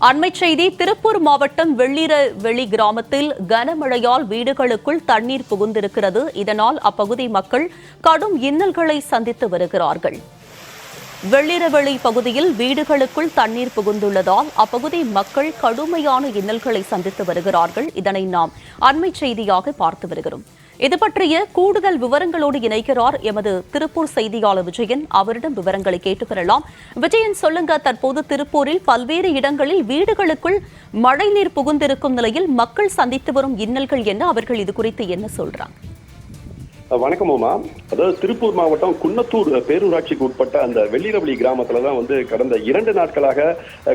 அண்மைச் செய்தி திருப்பூர் மாவட்டம் வெள்ளிரவெளி கிராமத்தில் கனமழையால் வீடுகளுக்குள் தண்ணீர் புகுந்திருக்கிறது. இதனால் அப்பகுதி மக்கள் கடும் இன்னல்களை சந்தித்து வருகிறார்கள். வெள்ளிரவெளி பகுதியில் வீடுகளுக்குள் தண்ணீர் புகுந்துள்ளதால் அப்பகுதி மக்கள் கடுமையான இன்னல்களை சந்தித்து வருகிறார்கள். இதனை நாம் அண்மைச் செய்தியாக பார்த்து வருகிறோம். இது பற்றிய கூடுதல் விவரங்களோடு இணைக்கிறார் எமது திருப்பூர் செய்தியாளர் விஜயன். அவரிடம் விவரங்களை கேட்டு பெறலாம். விஜயன், சொல்லுங்க, தற்போது திருப்பூரில் பல்வேறு இடங்களில் வீடுகளுக்குள் மழைநீர் புகுந்திருக்கும் நிலையில் மக்கள் சந்தித்து வரும் இன்னல்கள் என்ன? அவர்கள் இது குறித்து என்ன சொல்றாங்க? வணக்கம் உமா. அதாவது திருப்பூர் மாவட்டம் குன்னத்தூர் பேரூராட்சிக்கு உட்பட்ட அந்த வெள்ளிரவெளி கிராமத்துலதான் கடந்த 2 நாட்களாக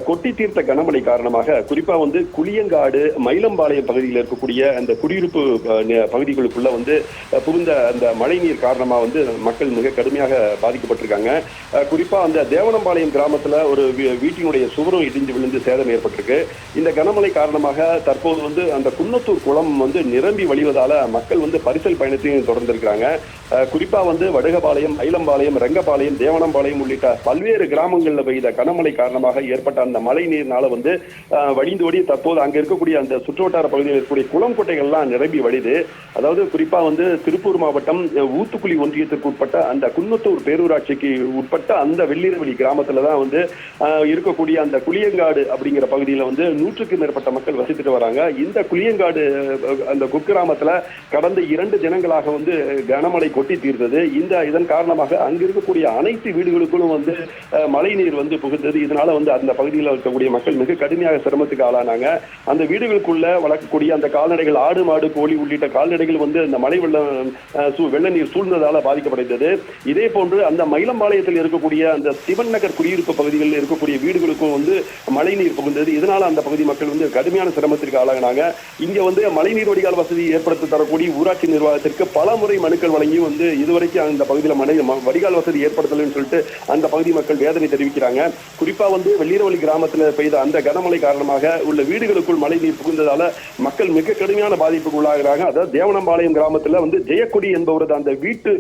கொட்டி தீர்த்த கனமழை காரணமாக குறிப்பா குளியங்காடு, மயிலம்பாளையம் பகுதியில் இருக்கக்கூடிய அந்த குடியிருப்பு பகுதிகளுக்குள்ள புகுந்த அந்த மழை நீர் காரணமா மக்கள் மிக கடுமையாக பாதிக்கப்பட்டிருக்காங்க. குறிப்பா அந்த தேவனம்பாளையம் கிராமத்துல ஒரு வீட்டினுடைய சுவரும் இடிந்து விழுந்து சேதம் ஏற்பட்டிருக்கு. இந்த கனமழை காரணமாக தற்போது அந்த குன்னத்தூர் குளம் நிரம்பி வழிவதால மக்கள் பரிசல் பயணத்தையும் தொடர்ந்து குறிப்பா வடுகபாளையம், மயிலம்பாளையம், ரெங்கபாளையம், தேவனம்பாளையம் உள்ளிட்ட பல்வேறு கிராமங்களில் பெய்த கனமழை காரணமாக ஏற்பட்ட அந்த மழை நீர்னால வடிந்து ஓடி தற்போது அங்க இருக்கக்கூடிய அந்த சுற்றுவட்டார பகுதியில் இருக்கக்கூடிய குளம் குட்டைகள்லாம் நிரம்பி வடிது. அதாவது குறிப்பா திருப்பூர் மாவட்டம் ஊத்துக்குளி ஒன்றியத்திற்கு உட்பட்ட அந்த குன்னத்தூர் பேரூராட்சிக்கு உட்பட்ட அந்த வெள்ளிரவெளி கிராமத்துலதான் இருக்கக்கூடிய அந்த குளியங்காடு அப்படிங்கிற பகுதியில 100க்கும் மேற்பட்ட மக்கள் வசித்துட்டு வராங்க. இந்த குளியங்காடு அந்த குக்கிராமத்துல கடந்த 2 தினங்களாக கனமழை கொட்டி தீர்த்தது. இதன் காரணமாக அங்க இருக்கக்கூடிய அனைத்து வீடுகளுக்கும் மழை நீர் புகுந்தது. இதனால அந்த பகுதியில் இருக்கக்கூடிய மக்கள் மிக கடுமையாக சிரமத்துக்கு ஆளானாங்க. அந்த வீடுகளுக்குள்ள வளர்க்கக்கூடிய அந்த கால்நடைகள், ஆடு, மாடு, கோழி உள்ளிட்ட கால்நடைகள் அந்த மழை வெள்ள நீர் சூழ்ந்ததால பாதிக்கப்படைந்தது. இதே போன்று அந்த மயிலம்பாளையத்தில் இருக்கக்கூடிய அந்த சிவன் நகர் குடியிருப்பு பகுதிகளில் இருக்கக்கூடிய வீடுகளுக்கும் மழை நீர் புகுந்தது. இதனால அந்த பகுதி மக்கள் கடுமையான சிரமத்திற்கு ஆளாகினாங்க. இங்க மழைநீர் வடிகால் வசதி ஏற்படுத்தி தரக்கூடிய ஊராட்சி நிர்வாகத்திற்கு பல முறை மனுக்கள் வழங்கி இதுவரைக்கும் அந்த பகுதியில் வடிகால் வசதி ஏற்படுத்தலன்னு சொல்லிட்டு அந்த பகுதி மக்கள் வேதனை தெரிவிக்கிறாங்க. குறிப்பா வெள்ளிரவெளி கிராமத்தில் பெய்த அந்த கனமழை காரணமாக உள்ள வீடுகளுக்குள் மழை நீர் புகுந்ததால மக்கள் மிக கடுமையான பாதிப்புக்கு உள்ளாகிறாங்க. அதாவது தேவனம்பாளையம் கிராமத்தில் ஜெயக்குடி என்பவரது அந்த வீட்டு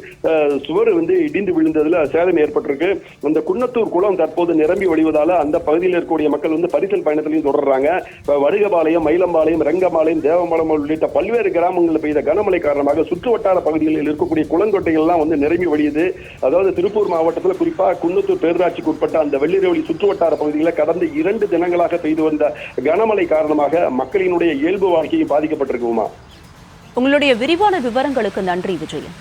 சுவர் இடிந்து விழுந்ததுல சேதம் ஏற்பட்டிருக்கு. அந்த குன்னத்தூர் குளம் தற்போது நிரம்பி வழிவதால அந்த பகுதியில் இருக்கக்கூடிய மக்கள் பரிசல் பயணத்திலையும் தொடர்றாங்க. வடுகபாளையம், மயிலம்பாளையம், ரெங்கபாளையம், தேவம்பாளையம் உள்ளிட்ட பல்வேறு கிராமங்களில் பெய்த கனமழை காரணமாக சுற்றுவட்டார பகுதிகளில் இருக்கக்கூடிய குளங்கொட்டைகள் எல்லாம் நிரம்பி வழியுது. அதாவது திருப்பூர் மாவட்டத்தில் குறிப்பா குன்னத்தூர் பேரூராட்சிக்கு உட்பட்ட அந்த வெள்ளிரவெளி சுற்றுவட்டார பகுதிகளில் கடந்த 2 தினங்களாக பெய்து வந்த கனமழை காரணமாக மக்களினுடைய இயல்பு வாழ்க்கையும் பாதிக்கப்பட்டிருக்குமா. உங்களுடைய விரிவான விவரங்களுக்கு நன்றி விஜயன்.